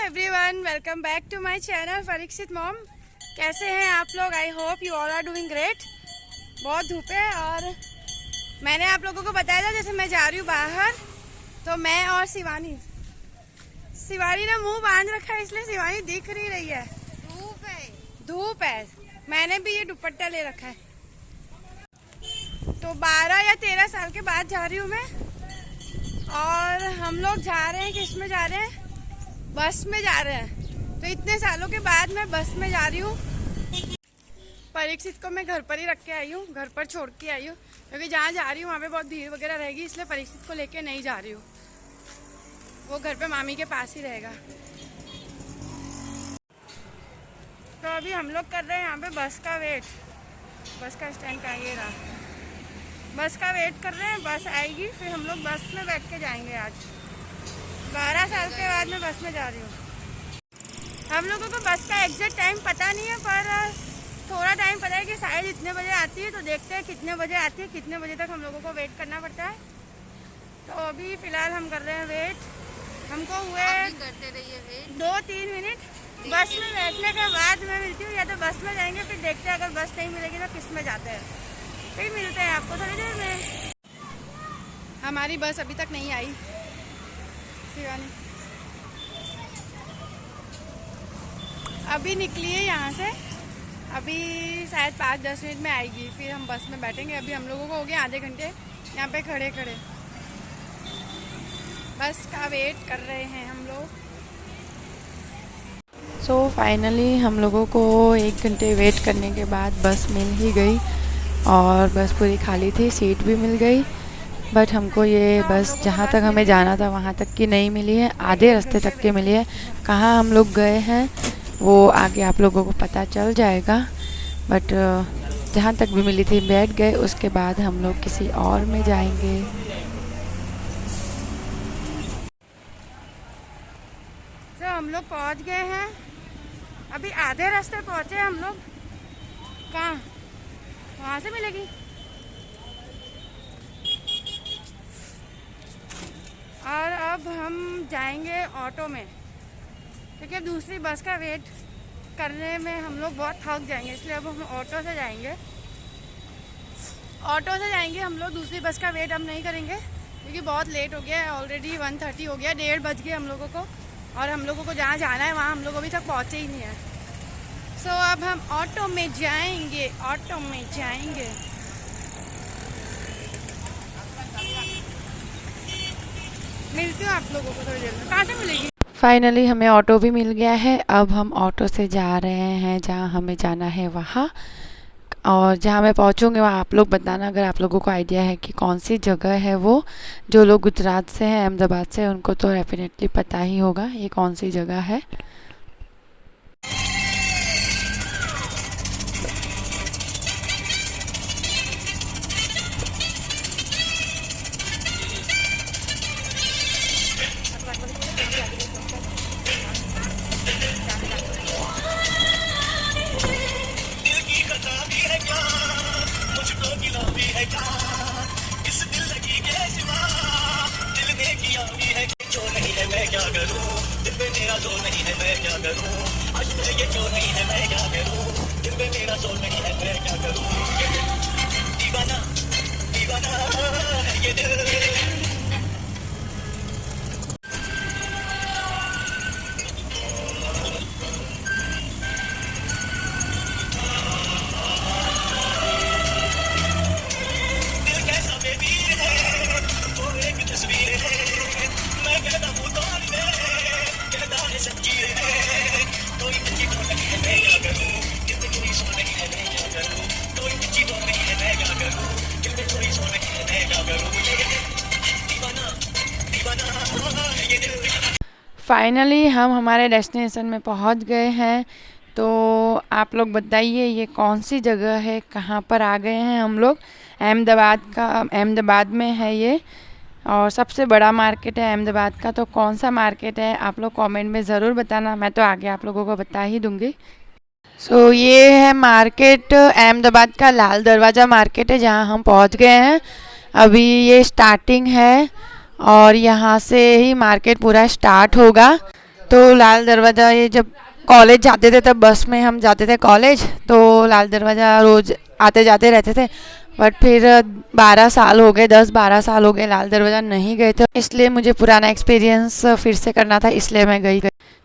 Everyone, welcome back to my channel Parikshit mom. कैसे हैं आप लोग? I hope you all are doing great. बहुत धूप है और मैंने आप लोगों को बताया था जैसे मैं जा रही हूँ बाहर, तो मैं और शिवानी ने मुंह बांध रखा है इसलिए शिवानी दिख नहीं रही है। धूप है। मैंने भी ये दुपट्टा ले रखा है। तो 12 या 13 साल के बाद जा रही हूँ मैं, और हम लोग जा रहे हैं, किस में जा रहे हैं? बस में जा रहे हैं। तो इतने सालों के बाद मैं बस में जा रही हूँ। परीक्षित को मैं घर पर ही रख के आई हूँ, घर पर छोड़ के आई हूँ, क्योंकि जहाँ जा रही हूँ वहाँ पे बहुत भीड़ वगैरह रहेगी, इसलिए परीक्षित को लेके नहीं जा रही हूँ। वो घर पे मामी के पास ही रहेगा। तो अभी हम लोग कर रहे हैं यहाँ पे बस का वेट। बस का स्टैंड का ये रहा। बस का वेट कर रहे हैं, बस आएगी फिर हम लोग बस में बैठ के जाएंगे। आज 12 साल के बाद मैं बस में जा रही हूँ। हम लोगों को बस का एग्जैक्ट टाइम पता नहीं है, पर थोड़ा टाइम पता है कि शायद इतने बजे आती है। तो देखते हैं कितने बजे आती है, कितने बजे तक हम लोगों को वेट करना पड़ता है। तो अभी फ़िलहाल हम कर रहे हैं वेट। हमको हुए करते रहिए वेट 2-3 मिनट। बस में बैठने के बाद मैं मिलती हूँ, या तो बस में जाएंगे, फिर देखते हैं अगर बस नहीं मिलेगी तो किस में जाते हैं। फिर मिलते हैं आपको थोड़ी देर में। हमारी बस अभी तक नहीं आई। शिवानी अभी निकली है यहाँ से, अभी शायद 5-10 मिनट में आएगी, फिर हम बस में बैठेंगे। अभी हम लोगों को हो गया आधे घंटे यहाँ पे खड़े खड़े। बस का वेट कर रहे हैं हम लोग। सो फाइनली हम लोगों को 1 घंटे वेट करने के बाद बस मिल ही गई, और बस पूरी खाली थी, सीट भी मिल गई। बट हमको ये बस जहाँ तक हमें जाना था वहाँ तक की नहीं मिली है, आधे रास्ते तक की मिली है। कहाँ हम लोग गए हैं वो आगे आप लोगों को पता चल जाएगा। बट जहाँ तक भी मिली थी बैठ गए, उसके बाद हम लोग किसी और में जाएंगे। तो हम लोग पहुँच गए हैं, अभी आधे रास्ते पहुँचे हम लोग। कहाँ? वहाँ से मिलेगी। और अब हम जाएंगे ऑटो में, क्योंकि अब दूसरी बस का वेट करने में हम लोग बहुत थक जाएंगे, इसलिए अब हम ऑटो से जाएंगे। ऑटो से जाएंगे हम लोग, दूसरी बस का वेट अब नहीं करेंगे, क्योंकि बहुत लेट हो गया है। ऑलरेडी 1:30 हो गया, 1:30 बज गए हम लोगों को, और हम लोगों को जहाँ जाना है वहाँ हम लोग अभी तक पहुँचे ही नहीं है। सो अब हम ऑटो में जाएंगे, ऑटो में जाएंगे। मिलती हूँ आप लोगों को थोड़ी देर में। कहाँ से मिलेगी? फाइनली हमें ऑटो भी मिल गया है। अब हम ऑटो से जा रहे हैं जहाँ हमें जाना है वहाँ, और जहाँ मैं पहुँचूँगी वहाँ आप लोग बताना अगर आप लोगों को आइडिया है कि कौन सी जगह है वो। जो लोग गुजरात से हैं, अहमदाबाद से, उनको तो डेफिनेटली पता ही होगा ये कौन सी जगह है। फाइनली हम हमारे डेस्टिनेशन में पहुंच गए हैं। तो आप लोग बताइए ये कौन सी जगह है, कहाँ पर आ गए हैं हम लोग? अहमदाबाद में है ये, और सबसे बड़ा मार्केट है अहमदाबाद का। तो कौन सा मार्केट है आप लोग कमेंट में ज़रूर बताना, मैं तो आगे आप लोगों को बता ही दूँगी। सो ये है मार्केट, अहमदाबाद का लाल दरवाज़ा मार्केट है जहाँ हम पहुँच गए हैं। अभी ये स्टार्टिंग है और यहाँ से ही मार्केट पूरा स्टार्ट होगा। तो लाल दरवाज़ा ये जब कॉलेज जाते थे तब बस में हम जाते थे कॉलेज, तो लाल दरवाज़ा रोज़ आते जाते रहते थे। बट फिर 12 साल हो गए, 10-12 साल हो गए लाल दरवाज़ा नहीं गए थे, इसलिए मुझे पुराना एक्सपीरियंस फिर से करना था, इसलिए मैं गई।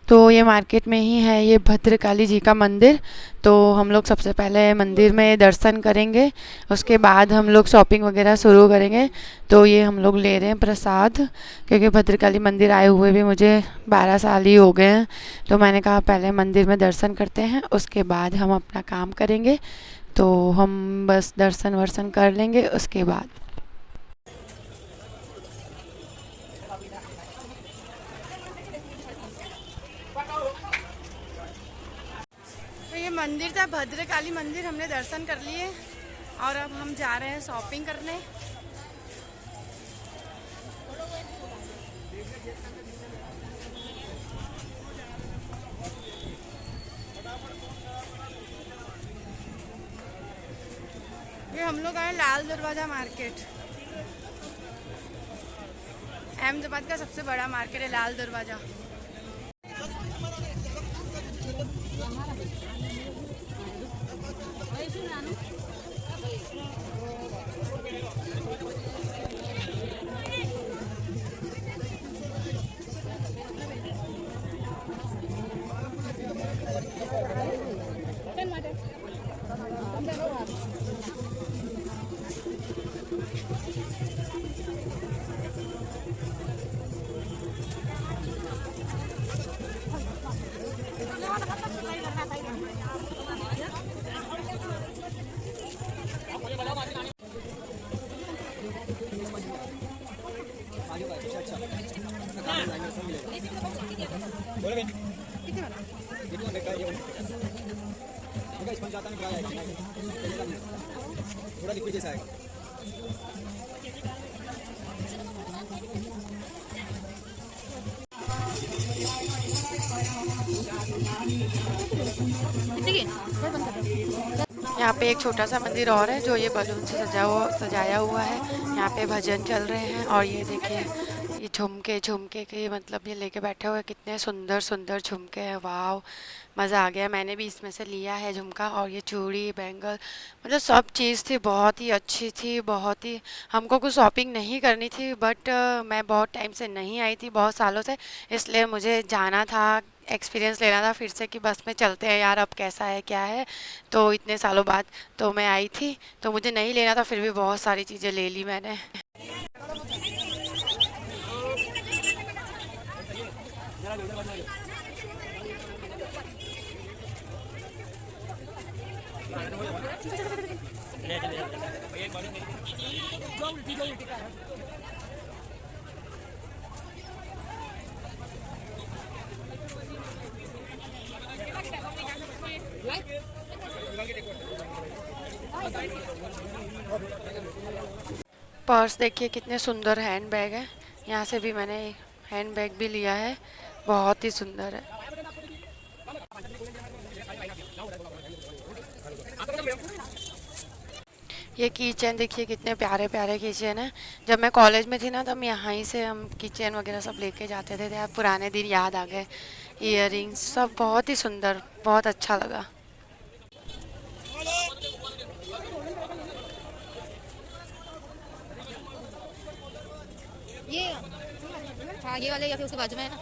तो ये मार्केट में ही है ये भद्रकाली जी का मंदिर। तो हम लोग सबसे पहले मंदिर में दर्शन करेंगे, उसके बाद हम लोग शॉपिंग वगैरह शुरू करेंगे। तो ये हम लोग ले रहे हैं प्रसाद, क्योंकि भद्रकाली मंदिर आए हुए भी मुझे 12 साल ही हो गए हैं। तो मैंने कहा पहले मंदिर में दर्शन करते हैं, उसके बाद हम अपना काम करेंगे। तो हम बस दर्शन वर्शन कर लेंगे उसके बाद। तो ये मंदिर था भद्रकाली मंदिर, हमने दर्शन कर लिए और अब हम जा रहे हैं शॉपिंग करने। ये हम लोग आए लाल दरवाज़ा मार्केट। अहमदाबाद का सबसे बड़ा मार्केट है लाल दरवाज़ा। थोड़ा लिक्विड जैसा है। यहाँ पे एक छोटा सा मंदिर और है जो ये बलून से सजाया हुआ है। यहाँ पे भजन चल रहे हैं और ये देखिए ये झुमके झुमके के मतलब ये लेके बैठे हुए, कितने सुंदर सुंदर झुमके हैं। वाह, मज़ा आ गया। मैंने भी इसमें से लिया है झुमका, और ये चूड़ी बैंगल मतलब सब चीज़ थी, बहुत ही अच्छी थी, बहुत ही। हमको कुछ शॉपिंग नहीं करनी थी, बट मैं बहुत टाइम से नहीं आई थी, बहुत सालों से, इसलिए मुझे जाना था, एक्सपीरियंस लेना था फिर से कि बस में चलते हैं यार, अब कैसा है क्या है। तो इतने सालों बाद तो मैं आई थी, तो मुझे नहीं लेना था, फिर भी बहुत सारी चीज़ें ले ली मैंने। पर्स देखिए कितने सुंदर हैंड बैग है। यहाँ से भी मैंने हैंड बैग भी लिया है, बहुत ही सुंदर है। ये की चेन देखिए कितने प्यारे प्यारे की चेन है। जब मैं कॉलेज में थी ना तब यहाँ ही से हम की चेन वगैरह सब लेके जाते थे, यार पुराने दिन याद आ गए। इयररिंग्स सब बहुत ही सुंदर, बहुत अच्छा लगा। ये हाँ ये वाले या फिर उसके बाजू में है ना।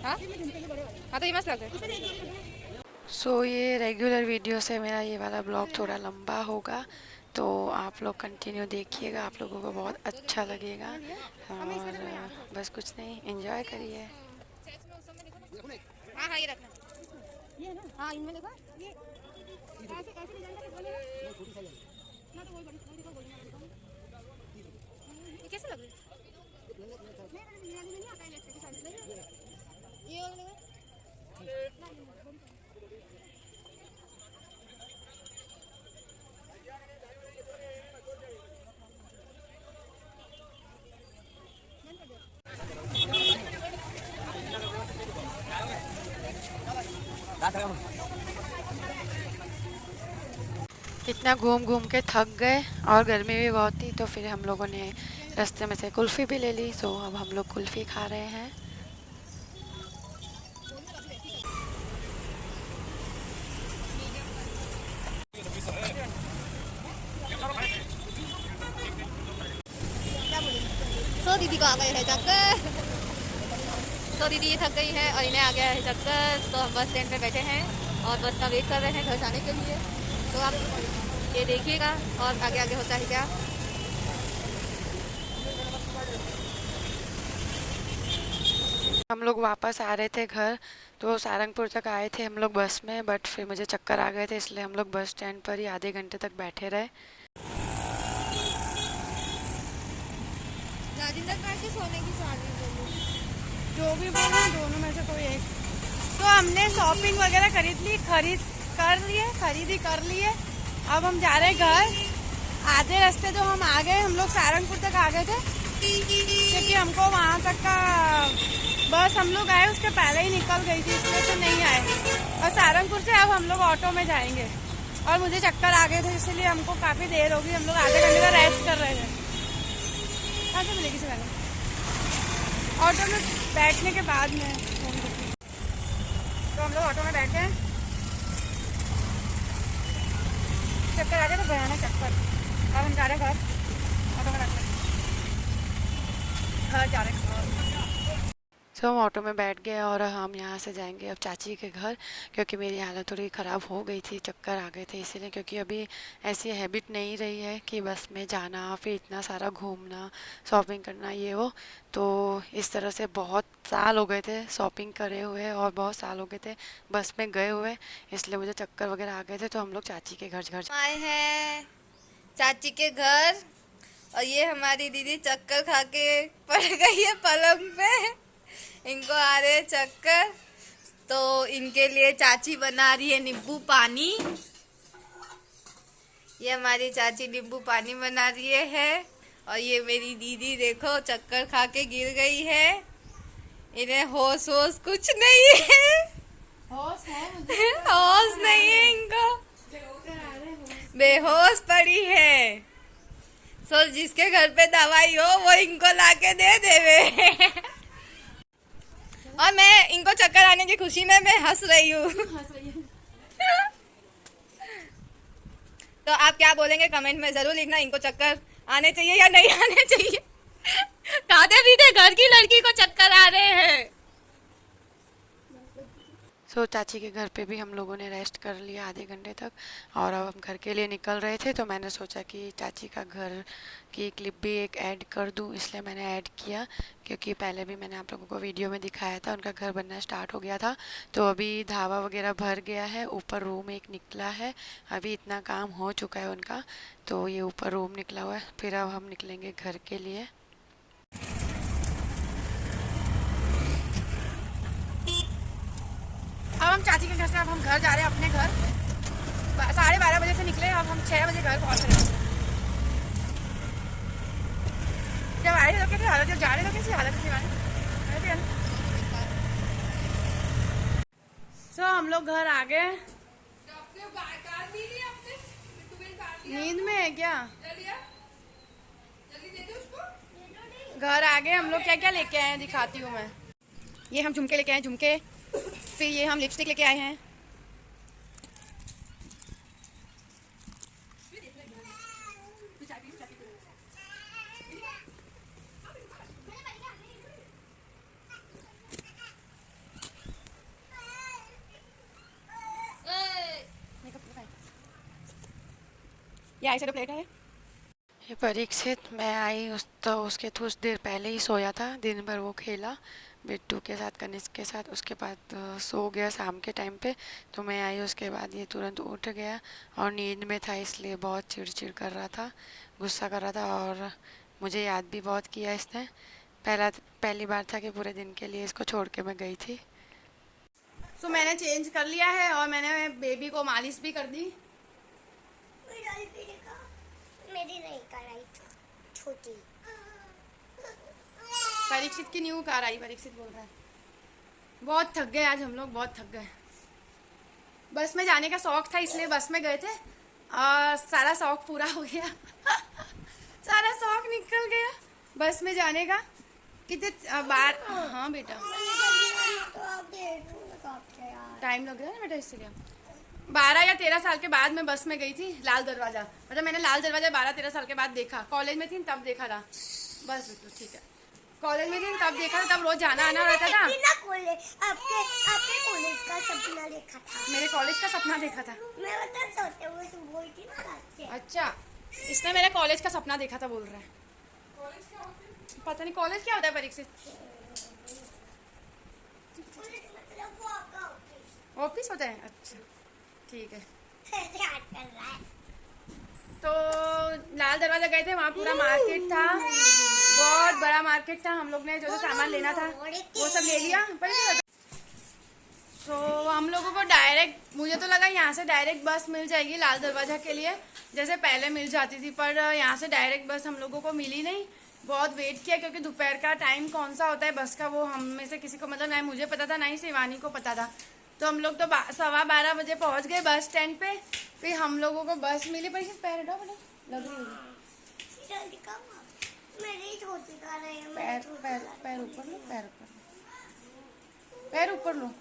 हाँ हाँ तो ये मस्त लग रहा है। सो ये रेगुलर वीडियो से मेरा ये वाला ब्लॉग थोड़ा लंबा होगा, तो आप लोग कंटिन्यू देखिएगा, आप लोगों को बहुत अच्छा लगेगा। और बस कुछ नहीं, एंजॉय करिए। हाँ हाँ ये रखना, ये ना हाँ इनमें देखो ये ऐसे ऐसे डिजाइन का बोले ना, तो वो बड़ी ये कैसे लग रही है? नहीं आता है ऐसे के साथ ये वाला देखो। इतना घूम घूम के थक गए और गर्मी भी बहुत थी, तो फिर हम लोगों ने रास्ते में से कुल्फ़ी भी ले ली। सो अब हम लोग कुल्फ़ी खा रहे हैं। दीदी को आ गए है चक्कर। तो दीदी ये थक गई है और इन्हें आ गया है चक्कर, तो हम बस स्टैंड पे बैठे हैं और बस का वेट कर रहे हैं घर जाने के लिए। तो आप ये देखिएगा और आगे आगे होता है क्या। हम लोग वापस आ रहे थे घर, तो सारंगपुर तक आए थे हम लोग बस में, बट फिर मुझे चक्कर आ गए थे, इसलिए हम लोग बस स्टैंड पर ही आधे घंटे तक बैठे रहे। राजेंद्र पार्क के सोने की चार्जिंग जो भी बोलो दोनों में से कोई एक। तो हमने शॉपिंग वगैरह खरीदी कर लिए। अब हम जा रहे हैं घर। आधे रास्ते तो हम आ गए, हम लोग सारंगपुर तक आ गए थे, क्योंकि हमको वहाँ तक का बस हम लोग आए उसके पहले ही निकल गई थी, इसलिए तो नहीं आए। और सारंगपुर से अब हम लोग ऑटो में जाएंगे, और मुझे चक्कर आ गए थे इसलिए हमको काफ़ी देर होगी। हम लोग आधे घंटे का रेस्ट कर रहे थे। कहाँ से मिलेगी से ऑटो में बैठने के बाद में। तो हम लोग ऑटो में बैठे, चक्कर आ गया तो भयानक चक्कर। अब हम जा रहे हैं घर, ऑटो में बैठे घर जा रहे हैं। तो हम ऑटो में बैठ गए और हम यहाँ से जाएंगे अब चाची के घर, क्योंकि मेरी हालत थोड़ी ख़राब हो गई थी, चक्कर आ गए थे इसीलिए। क्योंकि अभी ऐसी हैबिट नहीं रही है कि बस में जाना, फिर इतना सारा घूमना, शॉपिंग करना, ये वो। तो इस तरह से बहुत साल हो गए थे शॉपिंग करे हुए, और बहुत साल हो गए थे बस में गए हुए, इसलिए मुझे चक्कर वगैरह आ गए थे। तो हम लोग चाची के घर आए हैं चाची के घर, और ये हमारी दीदी चक्कर खा के पड़ गई है पलंग पे। इनको आ रहे हैं चक्कर, तो इनके लिए चाची बना रही है नींबू पानी। ये हमारी चाची नींबू पानी बना रही है, और ये मेरी दीदी देखो चक्कर खा के गिर गई है। इन्हें होश कुछ नहीं है, होश नहीं है इनको, बेहोश पड़ी है। सो जिसके घर पे दवाई हो वो इनको लाके दे देवे। और मैं इनको चक्कर आने की खुशी में मैं हंस रही हूँ। तो आप क्या बोलेंगे कमेंट में जरूर लिखना, इनको चक्कर आने चाहिए या नहीं आने चाहिए। खाते पीते घर की लड़की को चक्कर आ रहे हैं। सो चाची के घर पे भी हम लोगों ने रेस्ट कर लिया आधे घंटे तक, और अब हम घर के लिए निकल रहे थे। तो मैंने सोचा कि चाची का घर की क्लिप भी एक ऐड कर दूं, इसलिए मैंने ऐड किया। क्योंकि पहले भी मैंने आप लोगों को वीडियो में दिखाया था, उनका घर बनना स्टार्ट हो गया था। तो अभी ढाबा वगैरह भर गया है, ऊपर रूम एक निकला है, अभी इतना काम हो चुका है उनका। तो ये ऊपर रूम निकला हुआ है, फिर अब हम निकलेंगे घर के लिए। अब हम चाची के घर से अब हम घर जा रहे हैं, अपने घर। 12:30 बजे से निकले, अब हम 6 बजे घर पहुंच रहे हैं। जब आए लोग कैसे हालत, जब जा रहे लोग कैसी हालत है। सो हम लोग घर आ गए। नींद में है क्या? घर आ गए हम लोग। क्या क्या लेके आए हैं दिखाती हूँ मैं। ये हम झुमके लेके आए, झुमके। फिर ये हम लिपस्टिक लेके आए हैं। ये आई प्लेट है। ये परीक्षित, मैं आई तो उसके कुछ देर पहले ही सोया था। दिन भर वो खेला बिट्टू के साथ, कनिष्क के साथ। उसके बाद सो गया शाम के टाइम पे। तो मैं आई, उसके बाद ये तुरंत उठ गया और नींद में था, इसलिए बहुत चिड़चिड़ कर रहा था, गुस्सा कर रहा था, और मुझे याद भी बहुत किया इसने। पहली बार था कि पूरे दिन के लिए इसको छोड़ के मैं गई थी। सो मैंने चेंज कर लिया है और मैंने बेबी को मालिश भी कर दी। मेरी नहीं कराई, छोटी। परीक्षित की न्यू कार आई, परीक्षित बोल रहा है। बहुत थक गए आज हम लोग, बहुत थक गए। बस में जाने का शौक था इसलिए बस में गए थे, और सारा शौक पूरा हो गया। सारा शौक निकल गया बस में जाने का। कितने बार, हाँ बेटा टाइम लग रहा है ना बेटा, इसलिए 12 या 13 साल के बाद मैं बस में गई थी लाल दरवाजा। मतलब मैंने लाल दरवाजा 12-13 साल के बाद देखा, कॉलेज में थी तब देखा था। बस बिल्कुल ठीक है। कॉलेज में थी तब देखा था, तब रोज जाना आना रहता था। बिना कॉलेज आपके कॉलेज का सपना देखा था। मेरे कॉलेज का सपना देखा था। मैं बता सोते हुए सुबह उठी ना रात से। अच्छा, इसने मेरे कॉलेज का सपना देखा था बोल रहा है। पता नहीं कॉलेज क्या होता है परीक्षित। कॉलेज मतलब वो आपका ऑफिस। ऑफिस होता है, अच्छा ठीक है। ऐसे याद कर रहा है। तो लाल दरवाजा गए थे, वहाँ पूरा मार्केट था, बहुत बड़ा मार्केट था। हम लोग ने जो जो सामान लेना था वो सब ले लिया। तो हम लोगों को डायरेक्ट, मुझे तो लगा यहाँ से डायरेक्ट बस मिल जाएगी लाल दरवाजा के लिए, जैसे पहले मिल जाती थी, पर यहाँ से डायरेक्ट बस हम लोगों को मिली नहीं। बहुत वेट किया, क्योंकि दोपहर का टाइम कौन सा होता है बस का वो हम में से किसी को मतलब नहीं मुझे पता था, ना ही शिवानी को पता था। तो हम लोग तो 12:15 बजे पहुँच गए बस स्टैंड पे। फिर हम लोगों को बस मिली। पर पैर हटाओ बेटा, लग रही होगी। जल्दी कम मेरी छोटी का रही है। पैर पैर पैर ऊपर लो, पैर ऊपर लो, पैर ऊपर लो।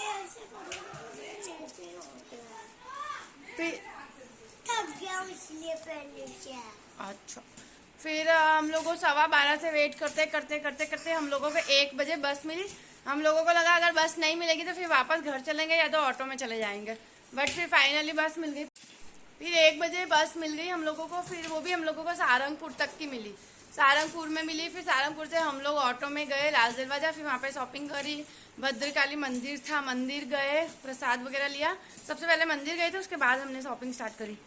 ऐसे होते हैं। फिर थक गया इसलिए पहले से। अच्छा, फिर हम लोगों को 12:15 से वेट करते करते करते करते हम लोगों को 1 बजे बस मिली। हम लोगों को लगा अगर बस नहीं मिलेगी तो फिर वापस घर चलेंगे या तो ऑटो में चले जाएंगे, बट फिर फाइनली बस मिल गई। फिर 1 बजे बस मिल गई हम लोगों को, फिर वो भी हम लोगों को सहारनपुर तक की मिली। सहारनपुर में मिली, फिर सहारनपुर से हम लोग ऑटो में गए लाल दरवाजा। फिर वहाँ पे शॉपिंग करी, भद्रकाली मंदिर था, मंदिर गए, प्रसाद वगैरह लिया। सबसे पहले मंदिर गए थे, उसके बाद हमने शॉपिंग स्टार्ट करी।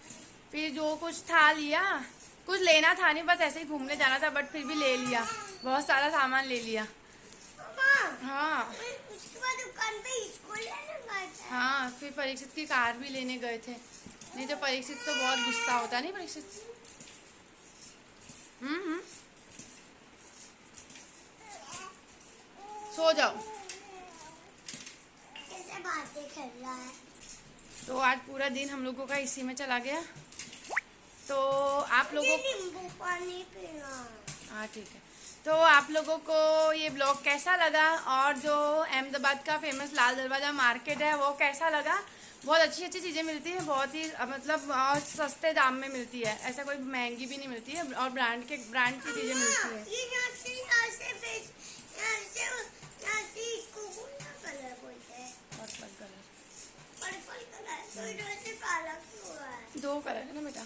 फिर जो कुछ था लिया, कुछ लेना था नहीं, बस ऐसे ही घूमने जाना था, बट फिर भी ले लिया, बहुत सारा सामान ले लिया। हाँ उसके बाद दुकान पे इसको लेने गए थे। हाँ, फिर परीक्षित की कार भी लेने गए थे, नहीं तो परीक्षित तो बहुत गुस्सा होता नहीं परीक्षित। सो जाओ। कैसे बातें कर रहा है। तो आज पूरा दिन हम लोगों का इसी में चला गया। तो आप लोगों को नींबू पानी पीना। हाँ ठीक है। तो आप लोगों को ये ब्लॉग कैसा लगा, और जो अहमदाबाद का फेमस लाल दरवाजा मार्केट है वो कैसा लगा। बहुत अच्छी अच्छी चीज़ें मिलती है, बहुत ही मतलब बहुत सस्ते दाम में मिलती है, ऐसा कोई महंगी भी नहीं मिलती है, और ब्रांड की चीज़ें मिलती है। ये यहाँ से इसको कौन सा कलर बोलते हैं। Purple colour, purple colour. तो इधर से काला क्यों है। 2 कलर है ना बेटा।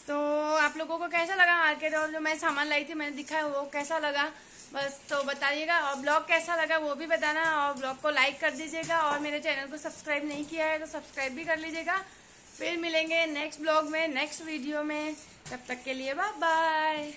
तो आप लोगों को कैसा लगा मार्केट, और जो मैं सामान लाई थी मैंने दिखाया वो कैसा लगा, बस तो बताइएगा। और ब्लॉग कैसा लगा वो भी बताना, और ब्लॉग को लाइक कर दीजिएगा, और मेरे चैनल को सब्सक्राइब नहीं किया है तो सब्सक्राइब भी कर लीजिएगा। फिर मिलेंगे नेक्स्ट ब्लॉग में, नेक्स्ट वीडियो में, तब तक के लिए बाय बाय।